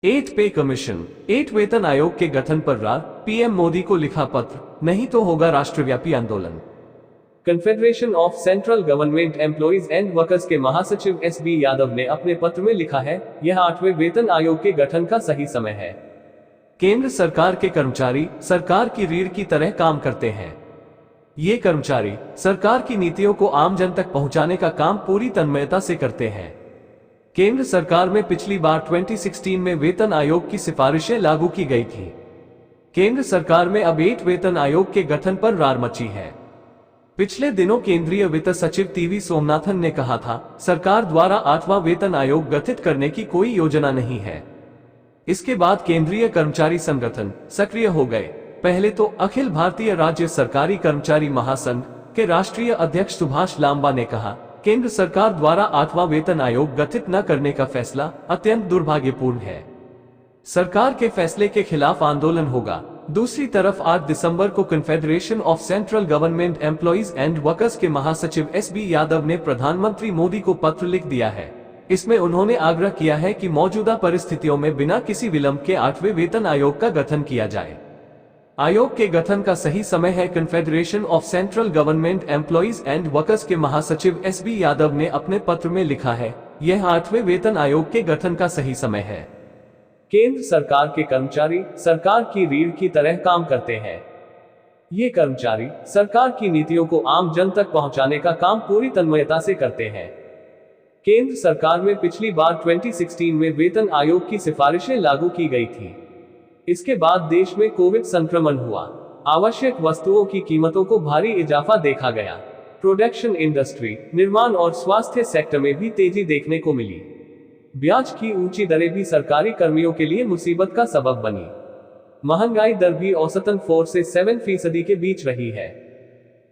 8 पे कमीशन, 8 वेतन आयोग के गठन पर पीएम मोदी को लिखा पत्र, नहीं तो होगा राष्ट्रव्यापी आंदोलन। Confederation of central government employees and workers के महासचिव एसबी यादव ने अपने पत्र में लिखा है, यह 8वें वेतन आयोग के गठन का सही समय है। केंद्र सरकार के कर्मचारी सरकार की रीढ़ की तरह काम करते हैं। ये कर्मचारी सरकार की नीतियों को आम जन तक पहुंचाने का काम पूरी तन्मयता से करते हैं। केंद्र सरकार में पिछली बार 2016 में वेतन आयोग की सिफारिशें लागू की गई थी। केंद्र सरकार में अब 8 वेतन आयोग के गठन पर रार मची है। पिछले दिनों केंद्रीय वित्त सचिव टीवी सोमनाथन ने कहा था, सरकार द्वारा 8वां वेतन आयोग गठित करने की कोई योजना नहीं है। इसके बाद केंद्रीय कर्मचारी संगठन सक्रिय हो गए। पहले तो अखिल भारतीय राज्य सरकारी कर्मचारी महासंघ के राष्ट्रीय अध्यक्ष सुभाष लांबा ने कहा, केंद्र सरकार द्वारा 8वां वेतन आयोग गठित न करने का फैसला अत्यंत दुर्भाग्यपूर्ण है। सरकार के फैसले के खिलाफ आंदोलन होगा। दूसरी तरफ 8 दिसंबर को confederation of central government employees and workers के महासचिव एसबी यादव ने प्रधानमंत्री मोदी को पत्र लिख दिया है। इसमें उन्होंने आग्रह किया है कि मौजूदा परिस्थितियों में बिना किसी विलंब के 8वें वेतन आयोग का गठन किया जाए। आयोग के गठन का सही समय है। Confederation of central government employees and workers के महासचिव एसबी यादव ने अपने पत्र में लिखा है, यह 8वें वेतन आयोग के गठन का सही समय है। केंद्र सरकार के कर्मचारी सरकार की रीढ़ की तरह काम करते हैं। ये कर्मचारी सरकार की नीतियों को आम जन तक पहुंचाने का काम पूरी तन्मयता से करते हैं। केंद्र सरकार में पिछली बार 2016 में वेतन आयोग की सिफारिशें लागू की गई थी। इसके बाद देश में कोविड संक्रमण हुआ। आवश्यक वस्तुओं की कीमतों को भारी इजाफा देखा गया। प्रोडक्शन इंडस्ट्री, निर्माण और स्वास्थ्य सेक्टर में भी तेजी देखने को मिली। ब्याज की ऊंची दरें भी सरकारी कर्मियों के लिए मुसीबत का सबब बनी। महंगाई दर भी औसतन 4 से 7% के बीच रही है।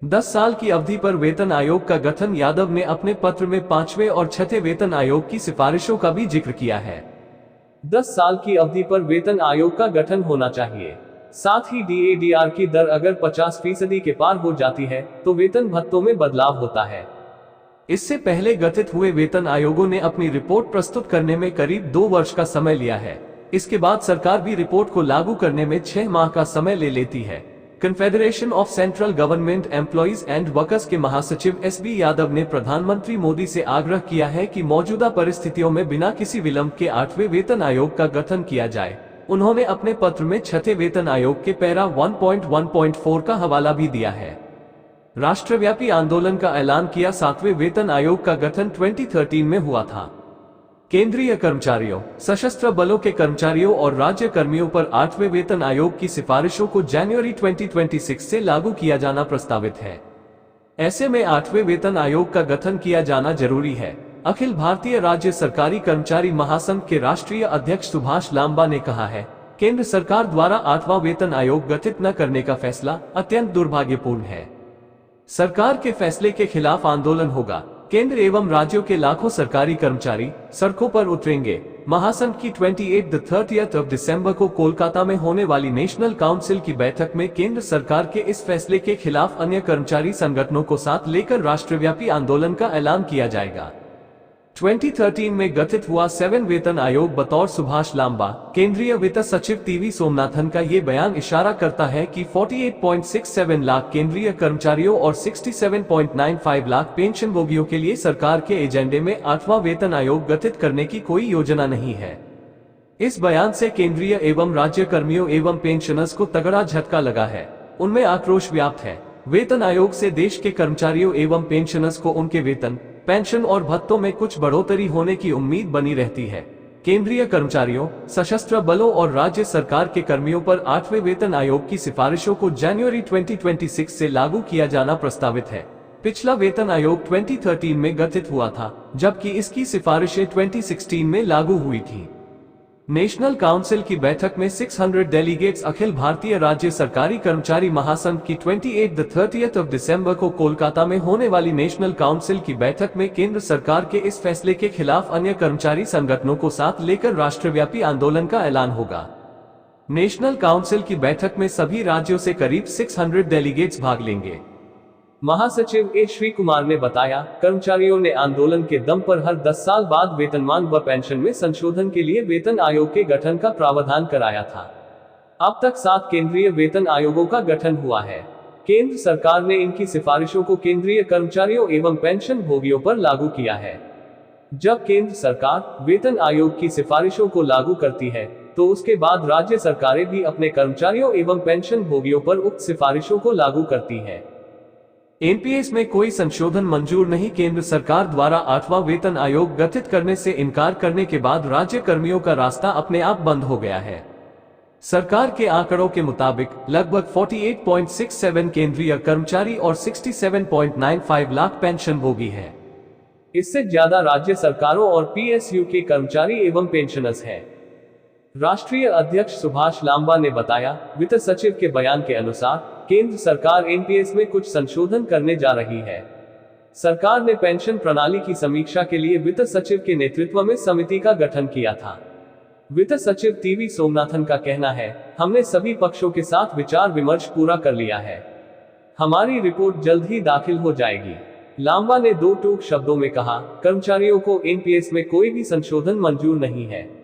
10 साल की अवधि पर वेतन आयोग का गठन यादव ने अपने पत्र में 5वें और 6वें वेतन आयोग की सिफारिशों का भी जिक्र किया है। 10 साल की अवधि पर वेतन आयोग का गठन होना चाहिए। साथ ही डीएडीआर की दर अगर 50% के पार हो जाती है तो वेतन भत्तों में बदलाव होता है। इससे पहले गठित हुए वेतन आयोगों ने अपनी रिपोर्ट प्रस्तुत करने में करीब 2 वर्ष का समय लिया है। इसके बाद सरकार भी रिपोर्ट को लागू करने में 6 माह का समय ले लेती है। Confederation of central government employees and workers के महासचिव एसबी यादव ने प्रधानमंत्री मोदी से आग्रह किया है कि मौजूदा परिस्थितियों में बिना किसी विलंब के 8वें वेतन आयोग का गठन किया जाए। उन्होंने अपने पत्र में 6वें वेतन आयोग के पैरा 1.1.4 का हवाला भी दिया है। राष्ट्रव्यापी आंदोलन का ऐलान किया। 7वें वेतन आयोग का गठन 2013 में हुआ था। केंद्रीय कर्मचारियों, सशस्त्र बलों के कर्मचारियों और राज्य कर्मियों पर 8वें वेतन आयोग की सिफारिशों को जनवरी 2026 से लागू किया जाना प्रस्तावित है। ऐसे में 8वें वेतन आयोग का गठन किया जाना जरूरी है। अखिल भारतीय राज्य सरकारी कर्मचारी महासंघ के राष्ट्रीय अध्यक्ष सुभाष लांबा ने कहा है, केंद्र सरकार द्वारा 8वां वेतन आयोग गठित न करने का फैसला अत्यंत दुर्भाग्यपूर्ण है। सरकार के फैसले के खिलाफ आंदोलन होगा। केंद्र एवं राज्यों के लाखों सरकारी कर्मचारी सड़कों पर उतरेंगे। महासंघ की 28 दिसंबर को कोलकाता में होने वाली नेशनल काउंसिल की बैठक में केंद्र सरकार के इस फैसले के खिलाफ अन्य कर्मचारी संगठनों को साथ लेकर राष्ट्रव्यापी आंदोलन का ऐलान किया जाएगा। 2013 में गठित हुआ 7 वेतन आयोग बतौर सुभाष लांबा, केंद्रीय वित्त सचिव टीवी सोमनाथन का ये बयान इशारा करता है कि 48.67 लाख केंद्रीय कर्मचारियों और 67.95 लाख पेंशनभोगियों के लिए सरकार के एजेंडे में 8वां वेतन आयोग गठित करने की कोई योजना नहीं है। इस बयान से केंद्रीय एवं राज्य कर्मियों एवं पेंशनर्स को तगड़ा झटका लगा है। उनमें आक्रोश व्याप्त है। वेतन आयोग से देश के कर्मचारियों एवं पेंशनर्स को उनके वेतन, पेंशन और भत्तों में कुछ बढ़ोतरी होने की उम्मीद बनी रहती है। केंद्रीय कर्मचारियों, सशस्त्र बलों और राज्य सरकार के कर्मियों पर 8वें वेतन आयोग की सिफारिशों को जनवरी 2026 से लागू किया जाना प्रस्तावित है। पिछला वेतन आयोग 2013 में गठित हुआ था, जबकि इसकी सिफारिशें 2016 में लागू हुई थी। नेशनल काउंसिल की बैठक में 600 डेलीगेट्स अखिल भारतीय राज्य सरकारी कर्मचारी महासंघ की 28 दिसंबर को कोलकाता में होने वाली नेशनल काउंसिल की बैठक में केंद्र सरकार के इस फैसले के खिलाफ अन्य कर्मचारी संगठनों को साथ लेकर राष्ट्रव्यापी आंदोलन का ऐलान होगा। नेशनल काउंसिल की बैठक में सभी राज्यों से करीब 600 डेलीगेट्स भाग लेंगे। महासचिव ए श्री कुमार ने बताया, कर्मचारियों ने आंदोलन के दम पर हर 10 साल बाद वेतनमान व पेंशन में संशोधन के लिए वेतन आयोग के गठन का प्रावधान कराया था। अब तक 7 केंद्रीय वेतन आयोगों का गठन हुआ है। केंद्र सरकार ने इनकी सिफारिशों को केंद्रीय कर्मचारियों एवं पेंशन भोगियों पर लागू किया है। जब केंद्र सरकार वेतन आयोग की सिफारिशों को लागू करती है, तो उसके बाद राज्य सरकारें भी अपने कर्मचारियों एवं पेंशन भोगियों पर उक्त सिफारिशों को लागू करती हैं। एनपीएस में कोई संशोधन मंजूर नहीं। केंद्र सरकार द्वारा 8वां वेतन आयोग गठित करने से इनकार करने के बाद राज्य कर्मियों का रास्ता अपने आप बंद हो गया है। सरकार के आंकड़ों के मुताबिक लगभग 48.67 केंद्रीय कर्मचारी और 67.95 लाख पेंशन भोगी हैं। इससे ज्यादा राज्य सरकारों और पीएसयू के कर्मचारी एवं पेंशनर्स हैं। राष्ट्रीय अध्यक्ष सुभाष लांबा ने बताया, वित्त सचिव के बयान के अनुसार केंद्र सरकार एनपीएस में कुछ संशोधन करने जा रही है। सरकार ने पेंशन प्रणाली की समीक्षा के लिए वित्त सचिव के नेतृत्व में समिति का गठन किया था। वित्त सचिव टीवी सोमनाथन का कहना है, हमने सभी पक्षों के साथ विचार विमर्श पूरा कर लिया है। हमारी रिपोर्ट जल्द ही दाखिल हो जाएगी। लांबा ने 2 टूक शब्दों में कहा, कर्मचारियों को एनपीएस में कोई भी संशोधन मंजूर नहीं है।